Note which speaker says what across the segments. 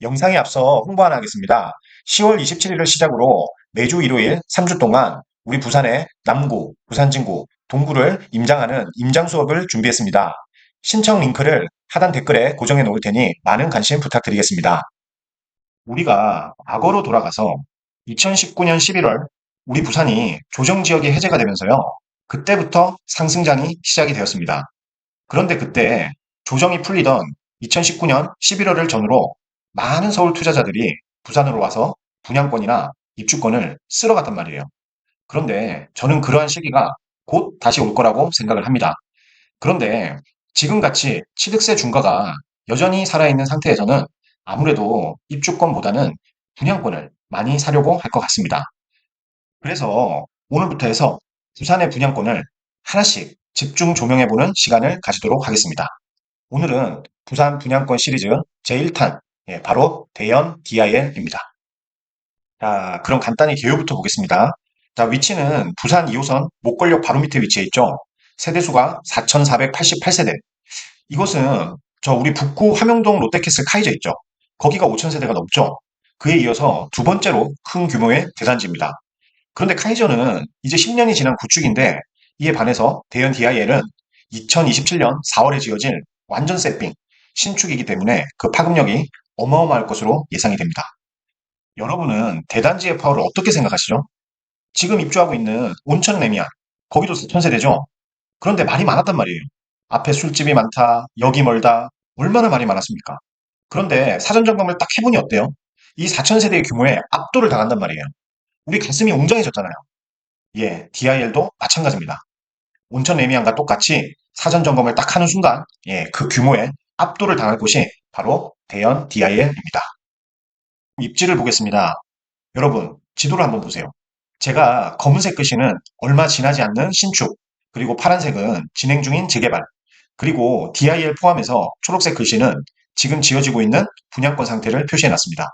Speaker 1: 영상에 앞서 홍보 하나 하겠습니다. 10월 27일을 시작으로 매주 일요일 3주 동안 우리 부산의 남구, 부산진구, 동구를 임장하는 임장 수업을 준비했습니다. 신청 링크를 하단 댓글에 고정해 놓을 테니 많은 관심 부탁드리겠습니다. 우리가 과거로 돌아가서 2019년 11월 우리 부산이 조정지역이 해제가 되면서요. 그때부터 상승장이 시작이 되었습니다. 그런데 그때 조정이 풀리던 2019년 11월을 전후로 많은 서울 투자자들이 부산으로 와서 분양권이나 입주권을 쓸어 갔단 말이에요. 그런데 저는 그러한 시기가 곧 다시 올 거라고 생각을 합니다. 그런데 지금같이 취득세 중과가 여전히 살아있는 상태에서는 아무래도 입주권보다는 분양권을 많이 사려고 할 것 같습니다. 그래서 오늘부터 해서 부산의 분양권을 하나씩 집중 조명해보는 시간을 가지도록 하겠습니다. 오늘은 부산 분양권 시리즈 제1탄, 바로 대연 DIL입니다. 자, 그럼 간단히 개요부터 보겠습니다. 자, 위치는 부산 2호선 목걸역 바로 밑에 위치해 있죠. 세대수가 4,488세대. 이곳은 저 우리 북구 함영동 롯데캐슬 카이저 있죠. 거기가 5,000세대가 넘죠. 그에 이어서 두 번째로 큰 규모의 대단지입니다. 그런데 카이저는 이제 10년이 지난 구축인데 이에 반해서 대연 DIL은 2027년 4월에 지어질 완전 새삥 신축이기 때문에 그 파급력이 어마어마할 것으로 예상이 됩니다. 여러분은 대단지의 파워를 어떻게 생각하시죠? 지금 입주하고 있는 온천 레미안 거기도 4,000세대죠? 그런데 말이 많았단 말이에요. 앞에 술집이 많다, 역이 멀다, 얼마나 말이 많았습니까? 그런데 사전 점검을 딱 해보니 어때요? 이 4,000세대의 규모에 압도를 당한단 말이에요. 우리 가슴이 웅장해졌잖아요. 예, DIL도 마찬가지입니다. 온천 레미안과 똑같이 사전 점검을 딱 하는 순간, 예, 그 규모에 압도를 당할 곳이 바로 대연 DIL입니다. 입지를 보겠습니다. 여러분, 지도를 한번 보세요. 제가 검은색 글씨는 얼마 지나지 않는 신축, 그리고 파란색은 진행 중인 재개발, 그리고 DIL 포함해서 초록색 글씨는 지금 지어지고 있는 분양권 상태를 표시해 놨습니다.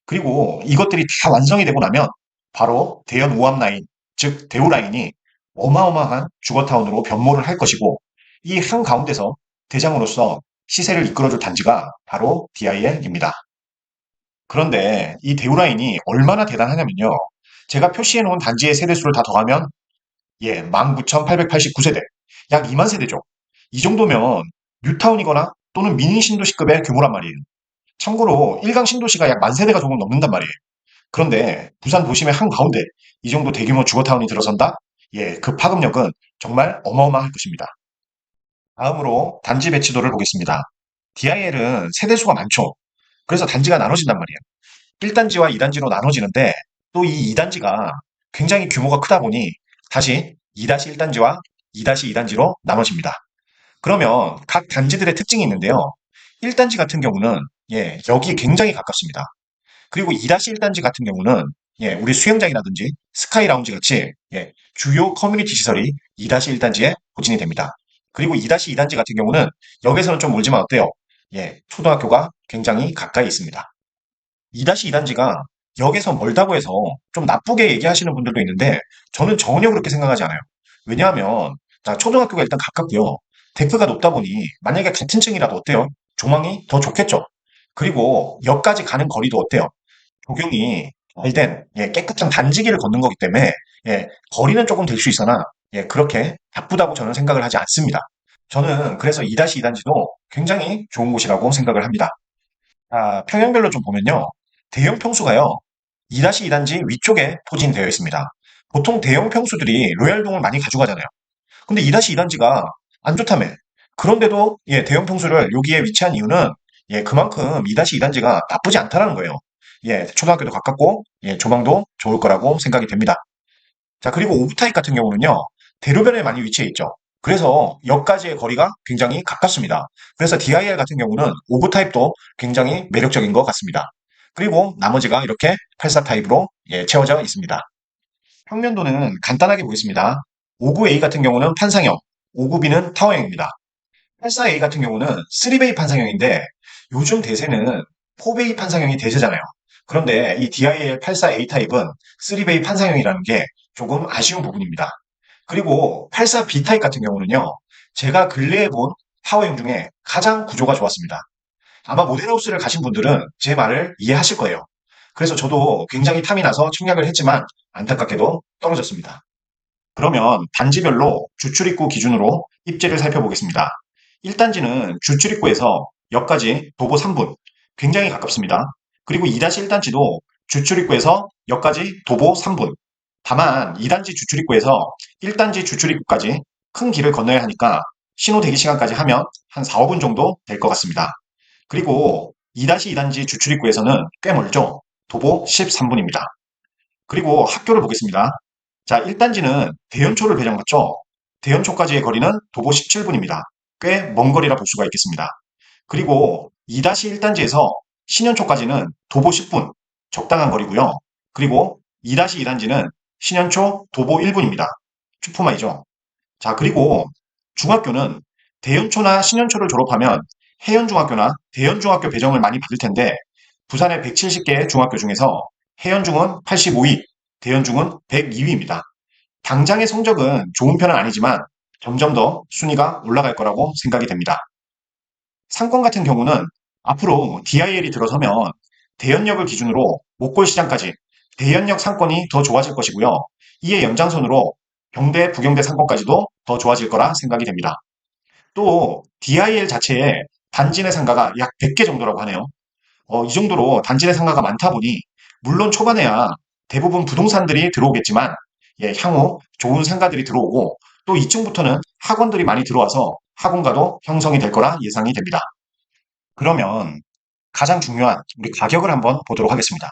Speaker 1: 그리고 이것들이 다 완성이 되고 나면 바로 대연 우암 라인, 즉 대우 라인이 어마어마한 주거타운으로 변모를 할 것이고 이 한가운데서 대장으로서 시세를 이끌어줄 단지가 바로 DIL입니다. 그런데 이 대우 라인이 얼마나 대단하냐면요. 제가 표시해 놓은 단지의 세대수를 다 더하면 19,889세대, 약 2만 세대죠. 이 정도면 뉴타운이거나 또는 미니 신도시급의 규모란 말이에요. 참고로 1강 신도시가 약 만 세대가 조금 넘는단 말이에요. 그런데 부산 도심의 한가운데 이 정도 대규모 주거타운이 들어선다? 예, 그 파급력은 정말 어마어마할 것입니다. 다음으로 단지 배치도를 보겠습니다. DIL은 세대수가 많죠. 그래서 단지가 나눠진단 말이에요. 1단지와 2단지로 나눠지는데 또 이 2단지가 굉장히 규모가 크다 보니 다시 2-1단지와 2-2단지로 나눠집니다. 그러면 각 단지들의 특징이 있는데요. 1단지 같은 경우는 여기 굉장히 가깝습니다. 그리고 2-1단지 같은 경우는 우리 수영장이라든지 스카이 라운지 같이 주요 커뮤니티 시설이 2-1단지에 포진이 됩니다. 그리고 2-2단지 같은 경우는 역에서는 좀 멀지만 어때요? 초등학교가 굉장히 가까이 있습니다. 2-2단지가 역에서 멀다고 해서 좀 나쁘게 얘기하시는 분들도 있는데 저는 전혀 그렇게 생각하지 않아요. 왜냐하면 자, 초등학교가 일단 가깝고요. 데크가 높다 보니 만약에 같은 층이라도 어때요? 조망이 더 좋겠죠. 그리고 역까지 가는 거리도 어때요? 조경이 잘된 깨끗한 단지기를 걷는 거기 때문에 거리는 조금 될 수 있으나 그렇게 나쁘다고 저는 생각을 하지 않습니다. 저는 그래서 2-2단지도 굉장히 좋은 곳이라고 생각을 합니다. 평형별로 좀 보면요. 대형 평수가요. 2-2단지 위쪽에 포진되어 있습니다. 보통 대형 평수들이 로얄동을 많이 가져가잖아요. 근데 2-2단지가 안 좋다며. 그런데도 대형 평수를 여기에 위치한 이유는 그만큼 2-2단지가 나쁘지 않다는 거예요. 초등학교도 가깝고 조망도 좋을 거라고 생각이 됩니다. 자, 그리고 오브타입 같은 경우는요. 대로변에 많이 위치해 있죠. 그래서 역까지의 거리가 굉장히 가깝습니다. 그래서 DIL 같은 경우는 오브타입도 굉장히 매력적인 것 같습니다. 그리고 나머지가 이렇게 84 타입으로 채워져 있습니다. 평면도는 간단하게 보겠습니다. 59A 같은 경우는 판상형, 59B는 타워형입니다. 84A 같은 경우는 3베이 판상형인데 요즘 대세는 4베이 판상형이 대세잖아요. 그런데 이 DIL 84A 타입은 3베이 판상형이라는 게 조금 아쉬운 부분입니다. 그리고 84B 타입 같은 경우는요. 제가 근래에 본 타워형 중에 가장 구조가 좋았습니다. 아마 모델하우스를 가신 분들은 제 말을 이해하실 거예요. 그래서 저도 굉장히 탐이 나서 청약을 했지만 안타깝게도 떨어졌습니다. 그러면 단지별로 주출입구 기준으로 입지를 살펴보겠습니다. 1단지는 주출입구에서 역까지 도보 3분, 굉장히 가깝습니다. 그리고 2-1단지도 주출입구에서 역까지 도보 3분. 다만 2단지 주출입구에서 1단지 주출입구까지 큰 길을 건너야 하니까 신호 대기 시간까지 하면 한 4, 5분 정도 될 것 같습니다. 그리고 2-2단지 주출입구에서는 꽤 멀죠. 도보 13분입니다. 그리고 학교를 보겠습니다. 자, 1단지는 대연초를 배정받죠. 대연초까지의 거리는 도보 17분입니다. 꽤 먼 거리라 볼 수가 있겠습니다. 그리고 2-1단지에서 신현초까지는 도보 10분, 적당한 거리고요. 그리고 2-2단지는 신현초 도보 1분입니다. 슈퍼마이죠. 자, 그리고 중학교는 대연초나 신현초를 졸업하면 해연중학교나 대연중학교 배정을 많이 받을 텐데 부산의 170개 중학교 중에서 해연중은 85위, 대연중은 102위입니다. 당장의 성적은 좋은 편은 아니지만 점점 더 순위가 올라갈 거라고 생각이 됩니다. 상권 같은 경우는 앞으로 DIL이 들어서면 대연역을 기준으로 목골시장까지 대연역 상권이 더 좋아질 것이고요. 이에 연장선으로 경대, 부경대 상권까지도 더 좋아질 거라 생각이 됩니다. 또 DIL 자체에 단지 내 상가가 약 100개 정도라고 하네요. 이 정도로 단지 내 상가가 많다 보니 물론 초반에야 대부분 부동산들이 들어오겠지만 예, 향후 좋은 상가들이 들어오고 또 이쯤부터는 학원들이 많이 들어와서 학원가도 형성이 될 거라 예상이 됩니다. 그러면 가장 중요한 우리 가격을 한번 보도록 하겠습니다.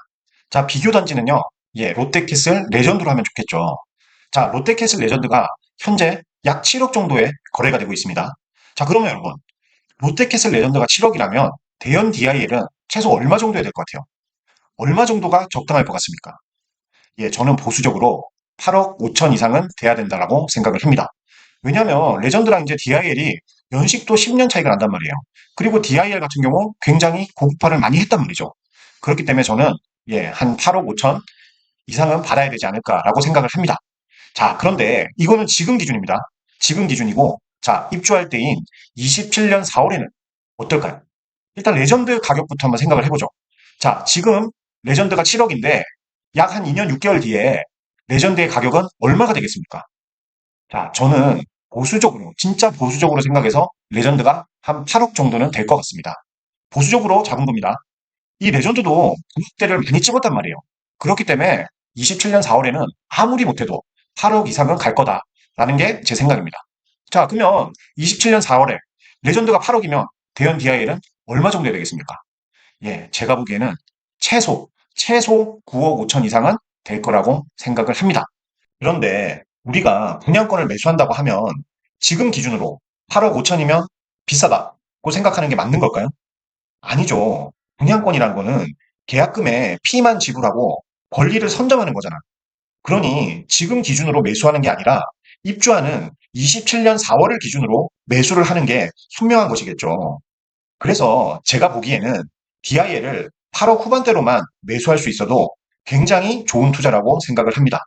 Speaker 1: 자, 비교 단지는요. 예, 롯데캐슬 레전드로 하면 좋겠죠. 자, 롯데캐슬 레전드가 현재 약 7억 정도의 거래가 되고 있습니다. 자, 그러면 여러분, 롯데캐슬 레전드가 7억이라면 대연 DIL은 최소 얼마 정도야 될 것 같아요? 얼마 정도가 적당할 것 같습니까? 예, 저는 보수적으로 8억 5천 이상은 돼야 된다라고 생각을 합니다. 왜냐하면 레전드랑 이제 DIL이 연식도 10년 차이가 난단 말이에요. 그리고 DIL 같은 경우 굉장히 고급화를 많이 했단 말이죠. 그렇기 때문에 저는 예, 한 8억 5천 이상은 받아야 되지 않을까라고 생각을 합니다. 자, 그런데 이거는 지금 기준입니다. 지금 기준이고, 자, 입주할 때인 27년 4월에는 어떨까요? 일단 레전드 가격부터 한번 생각을 해보죠. 자, 지금 레전드가 7억인데 약 한 2년 6개월 뒤에 레전드의 가격은 얼마가 되겠습니까? 자, 저는 보수적으로, 진짜 보수적으로 생각해서 레전드가 한 8억 정도는 될 것 같습니다. 보수적으로 잡은 겁니다. 이 레전드도 구국대를 많이 찍었단 말이에요. 그렇기 때문에 27년 4월에는 아무리 못해도 8억 이상은 갈 거다라는 게 제 생각입니다. 자, 그러면 27년 4월에 레전드가 8억이면 대연 DIL은 얼마 정도 되겠습니까? 예, 제가 보기에는 최소 9억 5천 이상은 될 거라고 생각을 합니다. 그런데 우리가 분양권을 매수한다고 하면 지금 기준으로 8억 5천이면 비싸다고 생각하는 게 맞는 걸까요? 아니죠. 분양권이란 거는 계약금의 피만 지불하고 권리를 선점하는 거잖아. 그러니 지금 기준으로 매수하는 게 아니라 입주하는 27년 4월을 기준으로 매수를 하는 게 현명한 것이겠죠. 그래서 제가 보기에는 DIL을 8억 후반대로만 매수할 수 있어도 굉장히 좋은 투자라고 생각을 합니다.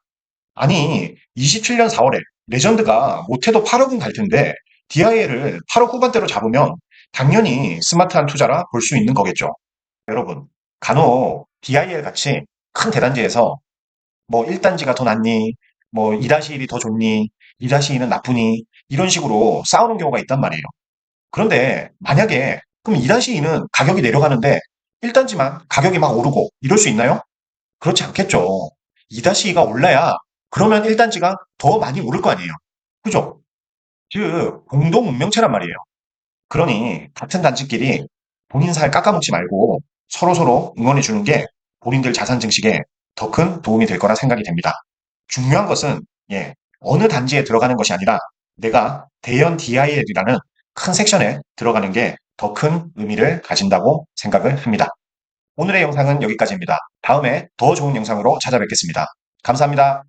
Speaker 1: 아니, 27년 4월에 레전드가 못해도 8억은 갈 텐데 DIL을 8억 후반대로 잡으면 당연히 스마트한 투자라 볼 수 있는 거겠죠. 여러분, 간혹 DIL 같이 큰 대단지에서 뭐 1단지가 더 낫니, 뭐 2-1이 더 좋니, 2-2는 나쁘니 이런 식으로 싸우는 경우가 있단 말이에요. 그런데 만약에 그럼 2-2는 가격이 내려가는데 1단지만 가격이 막 오르고 이럴 수 있나요? 그렇지 않겠죠. 2-2가 올라야 그러면 1단지가 더 많이 오를 거 아니에요. 그죠? 즉 공동 운명체란 말이에요. 그러니 같은 단지끼리 본인 살 깎아먹지 말고 서로서로 응원해 주는 게 본인들 자산 증식에 더 큰 도움이 될 거라 생각이 됩니다. 중요한 것은 예, 어느 단지에 들어가는 것이 아니라 내가 대연 DIL이라는 큰 섹션에 들어가는 게 더 큰 의미를 가진다고 생각을 합니다. 오늘의 영상은 여기까지입니다. 다음에 더 좋은 영상으로 찾아뵙겠습니다. 감사합니다.